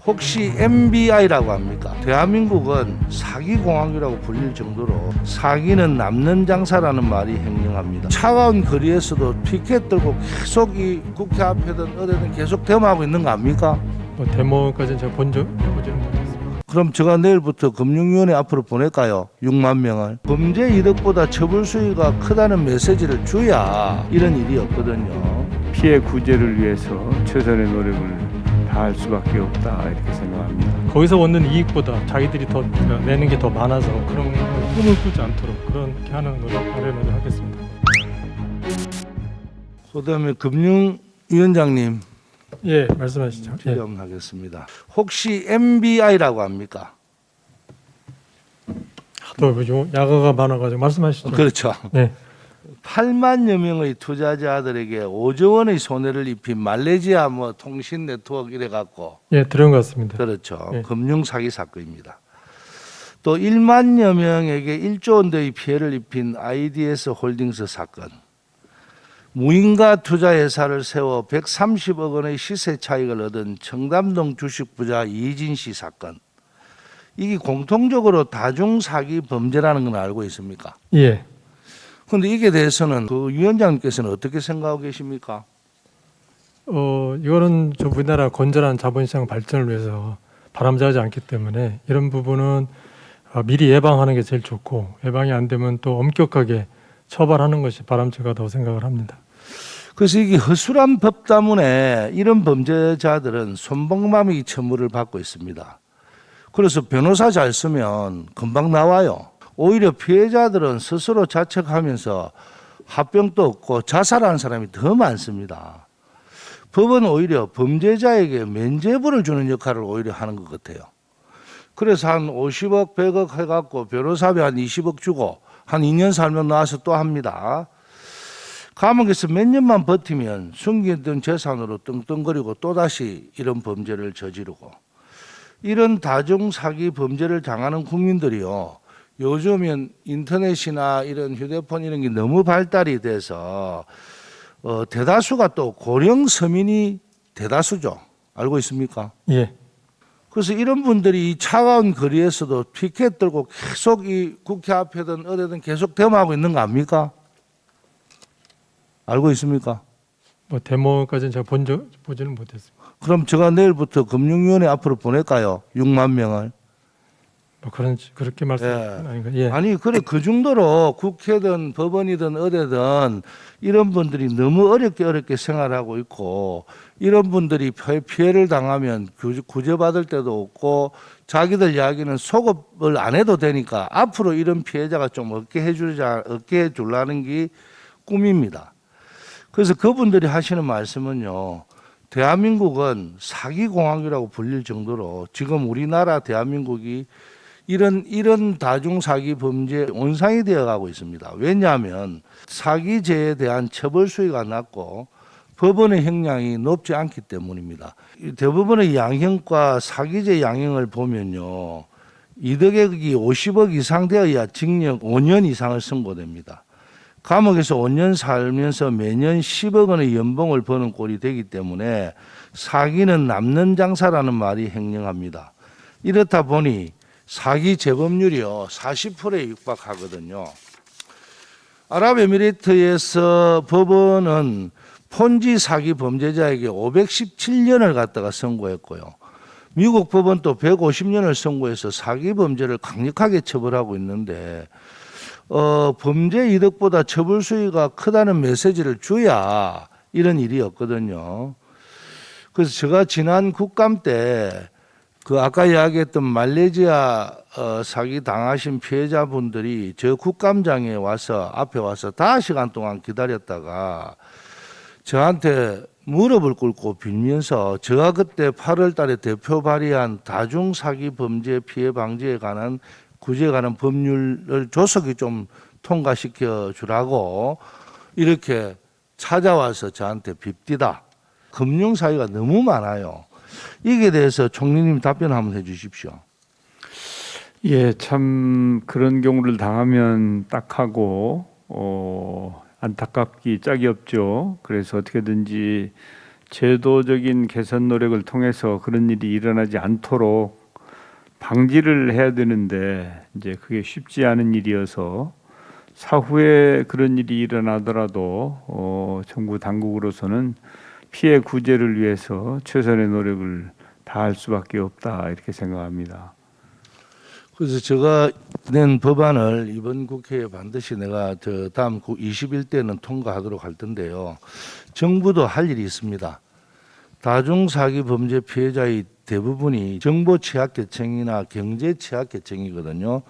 혹시 MBI라고 합니까? 대한민국은 사기공화국이라고 불릴 정도로 사기는 남는 장사라는 말이 행령합니다. 차가운 거리에서도 피켓 들고 계속 이 국회 앞에든 어디든 계속 데모하고 있는 거 아닙니까? 뭐 데모까지는 제가 보지는 못했습니다. 그럼 제가 내일부터 금융위원회 앞으로 보낼까요? 6만 명을. 범죄 이득보다 처벌 수위가 크다는 메시지를 줘야 이런 일이 없거든요. 피해 구제를 위해서 최선의 노력을 다할 수밖에 없다 이렇게 생각합니다. 거기서 얻는 이익보다 자기들이 더 내는 게 더 많아서 그런 꿈을 꾸지 않도록 그렇게 하는 것을 마련을 하겠습니다. 그다음에 금융위원장님 예, 말씀하시죠. 예. 질문하겠습니다. 혹시 MBI라고 합니까? 또 야가가 많아가지고 말씀하시죠. 그렇죠. 네. 8만여 명의 투자자들에게 5조 원의 손해를 입힌 말레이시아 통신 네트워크 이래 갖고 예, 들은 것 같습니다. 그렇죠. 예. 금융 사기 사건입니다. 또 1만여 명에게 1조 원대의 피해를 입힌 IDS 홀딩스 사건. 무인가 투자회사를 세워 130억 원의 시세 차익을 얻은 청담동 주식 부자 이진 씨 사건. 이게 공통적으로 다중 사기 범죄라는 건 알고 있습니까? 예. 그런데 이게 대해서는 그 위원장님께서는 어떻게 생각하고 계십니까? 이거는 저 우리나라 건전한 자본시장 발전을 위해서 바람직하지 않기 때문에 이런 부분은 미리 예방하는 게 제일 좋고 예방이 안 되면 또 엄격하게 처벌하는 것이 바람직하다고 생각을 합니다. 그래서 이게 허술한 법 때문에 이런 범죄자들은 손방망이 처벌을 받고 있습니다. 그래서 변호사 잘 쓰면 금방 나와요. 오히려 피해자들은 스스로 자책하면서 합병도 없고 자살하는 사람이 더 많습니다. 법은 오히려 범죄자에게 면죄부를 주는 역할을 오히려 하는 것 같아요. 그래서 한 50억, 100억 해갖고 변호사비 한 20억 주고 한 2년 살면 나와서 또 합니다. 감옥에서 몇 년만 버티면 숨겨둔 재산으로 떵떵거리고 또다시 이런 범죄를 저지르고 이런 다중사기 범죄를 당하는 국민들이요. 요즘은 인터넷이나 이런 휴대폰 이런 게 너무 발달이 돼서 대다수가 또 고령 서민이 대다수죠. 알고 있습니까? 예. 그래서 이런 분들이 이 차가운 거리에서도 피켓 들고 계속 이 국회 앞에든 어디든 계속 데모하고 있는 거 아닙니까? 알고 있습니까? 뭐 데모까지는 제가 보지는 못했습니다. 그럼 제가 내일부터 금융위원회 앞으로 보낼까요? 6만 명을. 뭐 그렇게 말씀하시는 아닌가? 예. 아니 그래 그 정도로 국회든 법원이든 어디든 이런 분들이 너무 어렵게 생활하고 있고 이런 분들이 피해를 당하면 구제받을 때도 없고 자기들 이야기는 소급을 안 해도 되니까 앞으로 이런 피해자가 좀 없게 해주려는 게 꿈입니다. 그래서 그분들이 하시는 말씀은요. 대한민국은 사기공화국이라고 불릴 정도로 지금 우리나라 대한민국이 이런 다중사기 범죄 온상이 되어가고 있습니다. 왜냐하면 사기죄에 대한 처벌 수위가 낮고 법원의 형량이 높지 않기 때문입니다. 대부분의 양형과 사기죄 양형을 보면요. 이득액이 50억 이상 되어야 징역 5년 이상을 선고됩니다. 감옥에서 5년 살면서 매년 10억 원의 연봉을 버는 꼴이 되기 때문에 사기는 남는 장사라는 말이 행령합니다. 이렇다 보니 사기 재범률이요 40%에 육박하거든요. 아랍에미리트에서 법원은 폰지 사기 범죄자에게 517년을 갖다가 선고했고요. 미국 법원 또 150년을 선고해서 사기 범죄를 강력하게 처벌하고 있는데 범죄 이득보다 처벌 수위가 크다는 메시지를 줘야 이런 일이 없거든요. 그래서 제가 지난 국감 때 그 아까 이야기했던 말레이시아 사기 당하신 피해자분들이 저 국감장에 와서 앞에 와서 5시간 동안 기다렸다가 저한테 무릎을 꿇고 빌면서 제가 그때 8월 달에 대표 발의한 다중 사기 범죄 피해 방지에 관한 구제에 관한 법률을 조속히 좀 통과시켜 주라고 이렇게 찾아와서 저한테 빕디다. 금융 사기가 너무 많아요. 이게 대해서 총리님 답변 한번 해 주십시오. 예, 참 그런 경우를 당하면 딱하고 안타깝기 짝이 없죠. 그래서 어떻게든지 제도적인 개선 노력을 통해서 그런 일이 일어나지 않도록 방지를 해야 되는데 이제 그게 쉽지 않은 일이어서 사후에 그런 일이 일어나더라도 정부 당국으로서는 피해 구제를 위해서 최선의 노력을 다할 수밖에 없다 이렇게 생각합니다. 그래서 제가 낸 법안을 이번 국회에 반드시 내가 다음 21대는 통과하도록 할 텐데요. 정부도 할 일이 있습니다. 다중사기 범죄 피해자의 대부분이 정보 취약계층이나 경제 취약계층이거든요.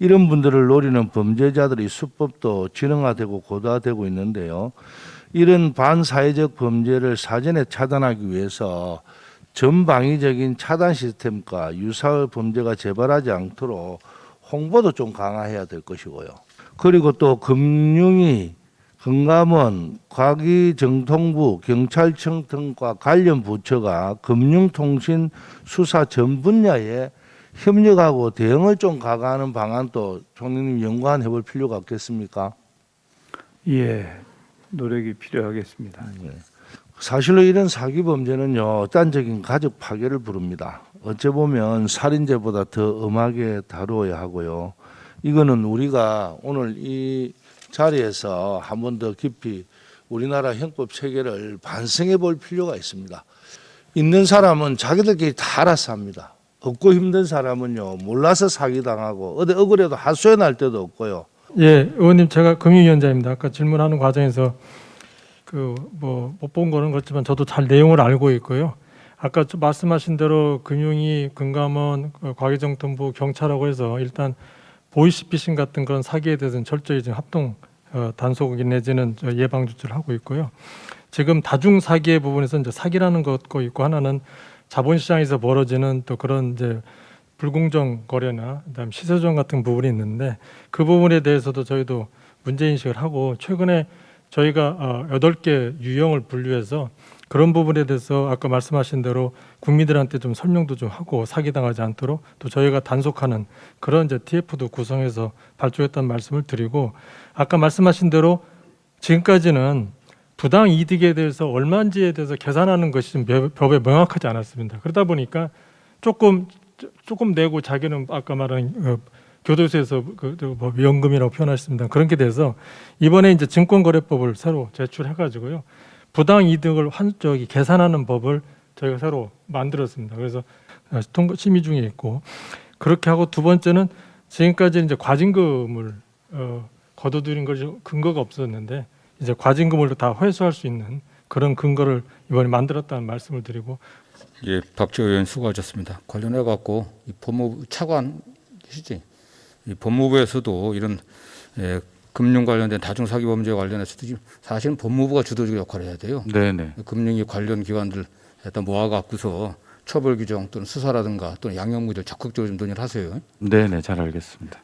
이런 분들을 노리는 범죄자들의 수법도 진흥화되고 고도화되고 있는데요. 이런 반사회적 범죄를 사전에 차단하기 위해서 전방위적인 차단 시스템과 유사의 범죄가 재발하지 않도록 홍보도 좀 강화해야 될 것이고요. 그리고 또 금융위, 금감원, 과기정통부, 경찰청 등과 관련 부처가 금융통신 수사 전 분야에 협력하고 대응을 좀 강화하는 방안도 총리님 연구해 볼 필요가 없겠습니까? 예, 노력이 필요하겠습니다. 사실로 이런 사기 범죄는요, 극단적인 가족 파괴를 부릅니다. 어찌 보면 살인죄보다 더 엄하게 다루어야 하고요. 이거는 우리가 오늘 이 자리에서 한 번 더 깊이 우리나라 형법 체계를 반성해 볼 필요가 있습니다. 있는 사람은 자기들끼리 다 알아서 합니다. 없고 힘든 사람은요, 몰라서 사기당하고 어디 억울해도 하소연 할 때도 없고요. 예, 의원님 제가 금융위원장입니다. 아까 질문하는 과정에서 못 본 거는 그렇지만 저도 잘 내용을 알고 있고요. 아까 말씀하신 대로 금융위, 금감원, 과기정통부, 경찰하고 해서 일단 보이스피싱 같은 그런 사기에 대해서는 철저히 지금 합동 단속 내지는 예방 조치를 하고 있고요. 지금 다중 사기의 부분에서 이제 사기라는 것도 있고 하나는 자본시장에서 벌어지는 또 그런 이제 불공정 거래나 그다음 시세조정 같은 부분이 있는데 그 부분에 대해서도 저희도 문제 인식을 하고 최근에 저희가 8개 유형을 분류해서 그런 부분에 대해서 아까 말씀하신 대로 국민들한테 좀 설명도 좀 하고 사기당하지 않도록 또 저희가 단속하는 그런 이제 TF도 구성해서 발주했다는 말씀을 드리고 아까 말씀하신 대로 지금까지는 부당 이득에 대해서 얼마인지에 대해서 계산하는 것이 좀 법에 명확하지 않았습니다. 그러다 보니까 조금 내고 자기는 아까 말한 교도소에서 연금이라고 표현하셨습니다. 그런 게 돼서 이번에 이제 증권거래법을 새로 제출해가지고요. 부당 이득을 계산하는 법을 저희가 새로 만들었습니다. 그래서 심의 중에 있고 그렇게 하고 두 번째는 지금까지 이제 과징금을 거둬들인 것이 근거가 없었는데 이제 과징금을 다 회수할 수 있는 그런 근거를 이번에 만들었다는 말씀을 드리고 예, 박지호 의원 수고하셨습니다. 관련해 갖고 이 법무부 차관이시지? 이 법무부에서도 이런 금융 관련된 다중 사기 범죄 관련해서도 지금 사실은 법무부가 주도적 역할을 해야 돼요. 네네. 금융위 관련 기관들 일단 모아갖고서 처벌 규정 또는 수사라든가 또는 양형 문제를 적극적으로 좀 논의를 하세요. 네네, 잘 알겠습니다.